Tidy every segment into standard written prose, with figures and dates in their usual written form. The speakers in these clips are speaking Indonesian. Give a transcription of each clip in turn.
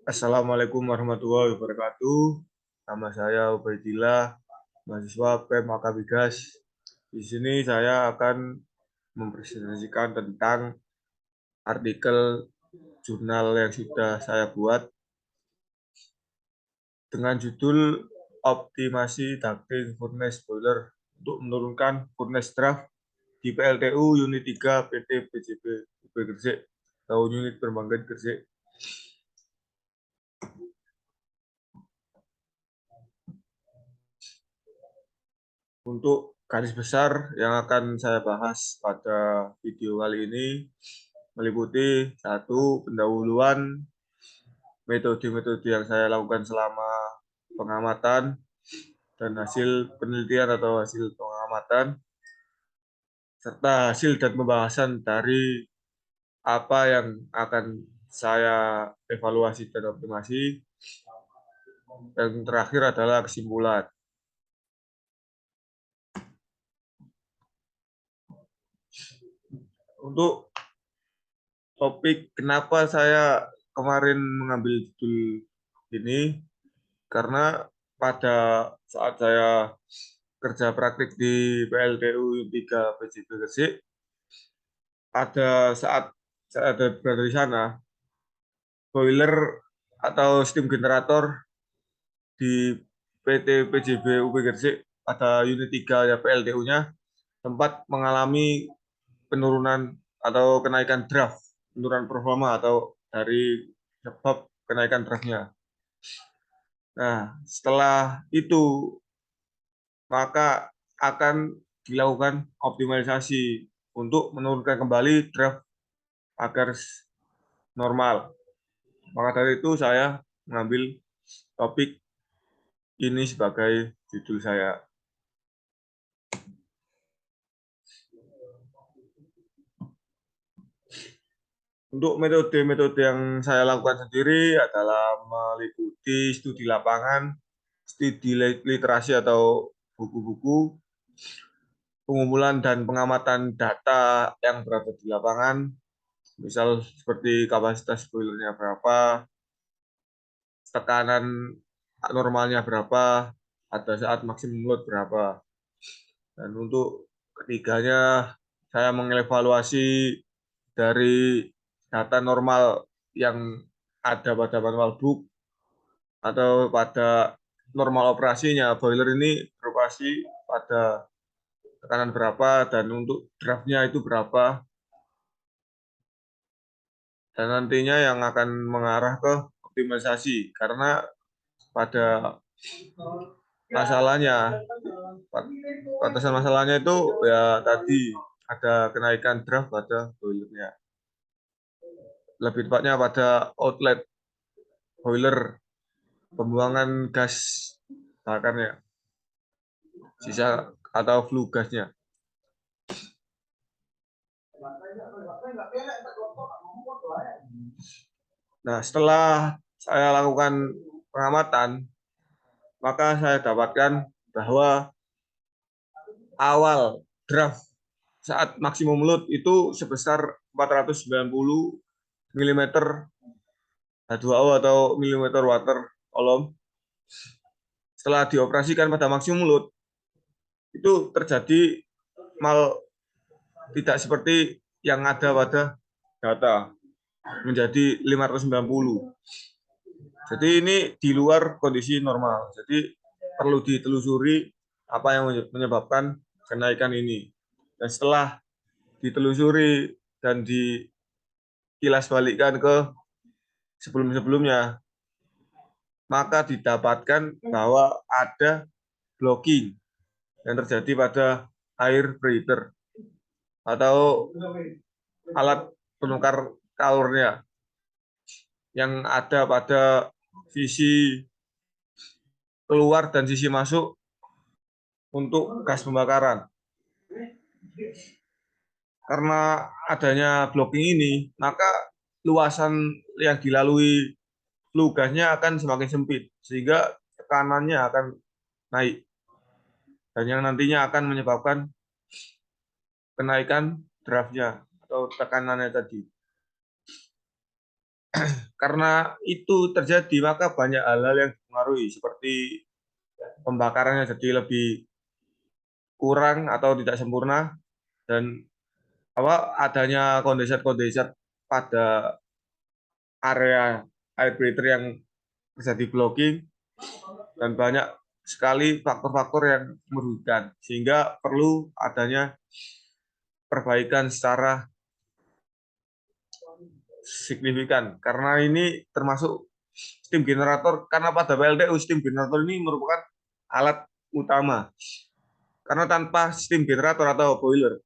Assalamualaikum warahmatullahi wabarakatuh. Nama saya Ubaidillah, mahasiswa PEM Akabigas. Di sini saya akan mempresentasikan tentang artikel jurnal yang sudah saya buat dengan judul Optimasi Ducting Furnace Boiler untuk menurunkan furnace draft di PLTU Unit 3 PT PJB UB Gresik atau Unit Perbankan Gresik. Untuk garis besar yang akan saya bahas pada video kali ini meliputi satu, pendahuluan metode-metode yang saya lakukan selama pengamatan dan hasil penelitian atau hasil pengamatan, serta hasil dan pembahasan dari apa yang akan saya evaluasi dan optimasi. Dan terakhir adalah kesimpulan. Untuk topik kenapa saya kemarin mengambil judul ini, karena pada saat saya kerja praktik di PLTU 3 PJB Gresik, ada saat saya berada di sana, boiler atau steam generator di PT PJB UB Gresik pada unit 3 ya PLTU-nya sempat mengalami penurunan atau kenaikan draft, penurunan performa atau dari sebab kenaikan draftnya. Nah, setelah itu maka akan dilakukan optimalisasi untuk menurunkan kembali draft agar normal. Maka dari itu saya mengambil topik ini sebagai judul saya. Untuk metode-metode yang saya lakukan sendiri adalah meliputi studi lapangan, studi literasi atau buku-buku, pengumpulan dan pengamatan data yang berada di lapangan, misal seperti kapasitas boilernya berapa, tekanan normalnya berapa, pada saat maksimum load berapa. Dan untuk ketiganya, saya mengevaluasi dari data normal yang ada pada manual book atau pada normal operasinya. Boiler ini beroperasi pada tekanan berapa dan untuk draftnya itu berapa. Dan nantinya yang akan mengarah ke optimalisasi. Karena pada masalahnya, batasan masalahnya itu ya tadi ada kenaikan draft pada boilernya. Lebih tepatnya pada outlet boiler, pembuangan gas bakarnya, sisa atau flue gasnya. Nah, setelah saya lakukan pengamatan, maka saya dapatkan bahwa awal draft saat maksimum load itu sebesar 490 mm H2O atau mm water column. Setelah dioperasikan pada maksimum load, itu terjadi tidak seperti yang ada pada data, menjadi 590. Jadi ini di luar kondisi normal. Jadi perlu ditelusuri apa yang menyebabkan kenaikan ini. Dan setelah ditelusuri dan dikilas balikkan ke sebelum-sebelumnya, maka didapatkan bahwa ada blocking yang terjadi pada air breather atau alat penukar kalornya yang ada pada sisi keluar dan sisi masuk untuk gas pembakaran. Karena adanya blocking ini, maka luasan yang dilalui flue gasnya akan semakin sempit, sehingga tekanannya akan naik. Dan yang nantinya akan menyebabkan kenaikan draftnya atau tekanannya tadi. karena itu terjadi, maka banyak hal-hal yang dipengaruhi, seperti pembakarannya jadi lebih kurang atau tidak sempurna, dan adanya kondensat-kondensat pada area air filter yang terjadi blocking, dan banyak sekali faktor-faktor yang merugikan, sehingga perlu adanya perbaikan secara signifikan. Karena ini termasuk steam generator, karena pada PLTU steam generator ini merupakan alat utama. Karena tanpa steam generator atau boiler,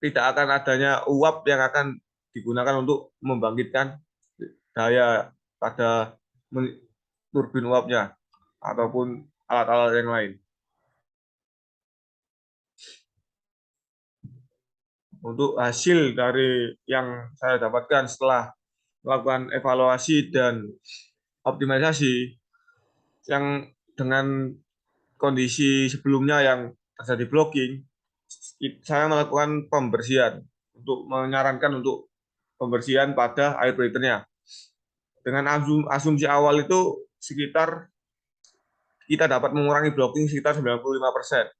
tidak akan adanya uap yang akan digunakan untuk membangkitkan daya pada turbin uapnya ataupun alat-alat yang lain. Untuk hasil dari yang saya dapatkan setelah melakukan evaluasi dan optimalisasi, yang dengan kondisi sebelumnya yang terjadi blocking, saya melakukan pembersihan, untuk menyarankan untuk pembersihan pada air filternya. Dengan asumsi awal itu sekitar kita dapat mengurangi blocking sekitar 95%.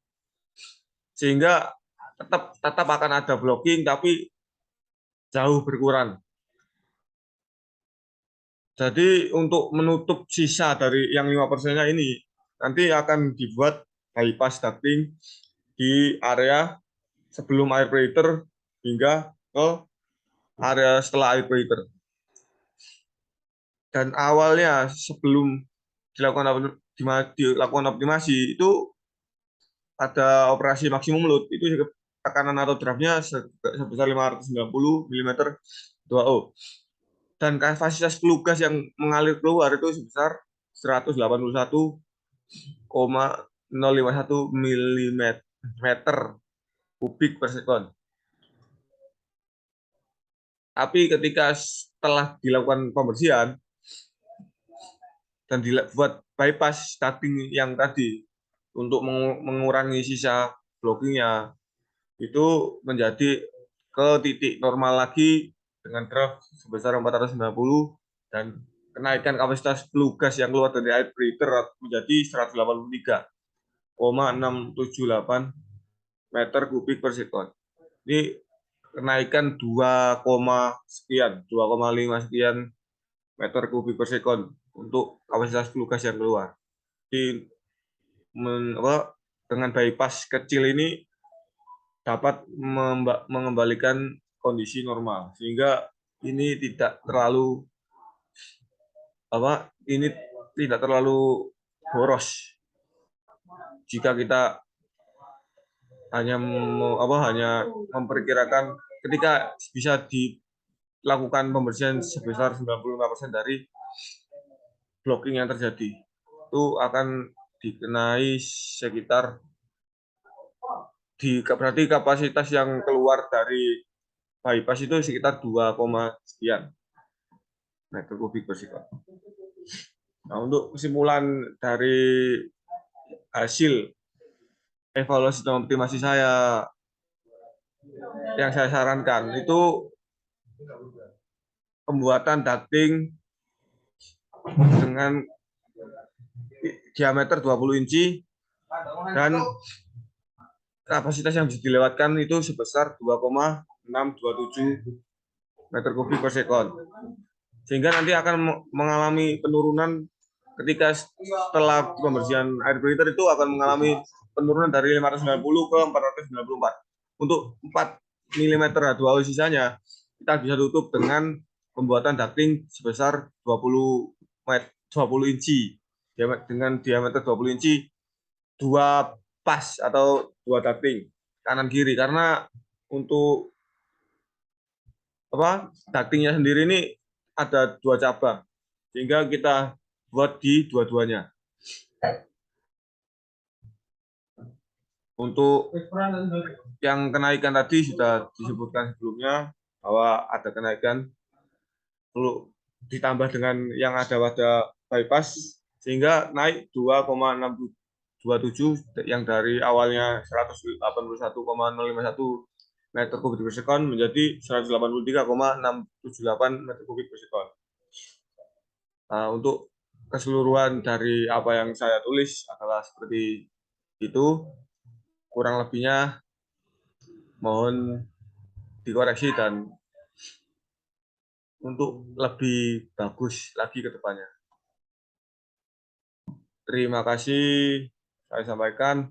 Sehingga tetap akan ada blocking, tapi jauh berkurang. Jadi untuk menutup sisa dari yang 5%-nya ini, nanti akan dibuat bypass ducting di area sebelum air filter hingga ke area setelah air filter. Dan awalnya sebelum dilakukan optimasi itu ada operasi maksimum load, itu tekanan atau draftnya sebesar 590 mm 2O. Dan kapasitas flue gas yang mengalir keluar itu sebesar 181,051 mm kubik per sekon. Tapi ketika setelah dilakukan pembersihan dan dibuat bypass ducting yang tadi untuk mengurangi sisa blockingnya, itu menjadi ke titik normal lagi dengan draft sebesar 490, dan kenaikan kapasitas flue gas yang keluar dari air filter menjadi 183,678 meter kubik per sekon. Ini kenaikan 2,5 sekian meter kubik per sekon untuk kapasitas flue gas yang keluar. Di dengan bypass kecil ini dapat mengembalikan kondisi normal, sehingga ini tidak terlalu boros jika kita hanya memperkirakan ketika bisa dilakukan pembersihan sebesar 95% dari blocking yang terjadi, itu akan dikenai sekitar berarti kapasitas yang keluar dari bypass itu sekitar 2, sekian meter kubik per sekon. Nah, untuk kesimpulan dari hasil evaluasi dan optimasi saya, yang saya sarankan itu pembuatan ducting dengan diameter 20 inci dan kapasitas yang bisa dilewatkan itu sebesar 2,627 meter kubik per sekon. Sehingga nanti akan mengalami penurunan ketika setelah pembersihan air filter, itu akan mengalami penurunan dari 590 ke 494. Untuk 4 mm H2O sisanya kita bisa tutup dengan pembuatan ducting sebesar 20 inci dengan diameter 20 inci, 2 pas atau 2 ducting kanan kiri, karena untuk ductingnya sendiri ini ada 2 cabang, sehingga kita buat di dua-duanya. Untuk yang kenaikan tadi sudah disebutkan sebelumnya, bahwa ada kenaikan perlu ditambah dengan yang ada pada bypass, sehingga naik 2,627 yang dari awalnya 181,051 meter kubik per sekon menjadi 183,678 meter kubik per sekon. Untuk keseluruhan dari apa yang saya tulis adalah seperti itu. Kurang lebihnya mohon dikoreksi dan untuk lebih bagus lagi ke depannya. Terima kasih saya sampaikan.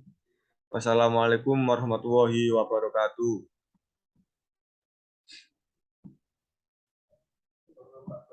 Wassalamualaikum warahmatullahi wabarakatuh.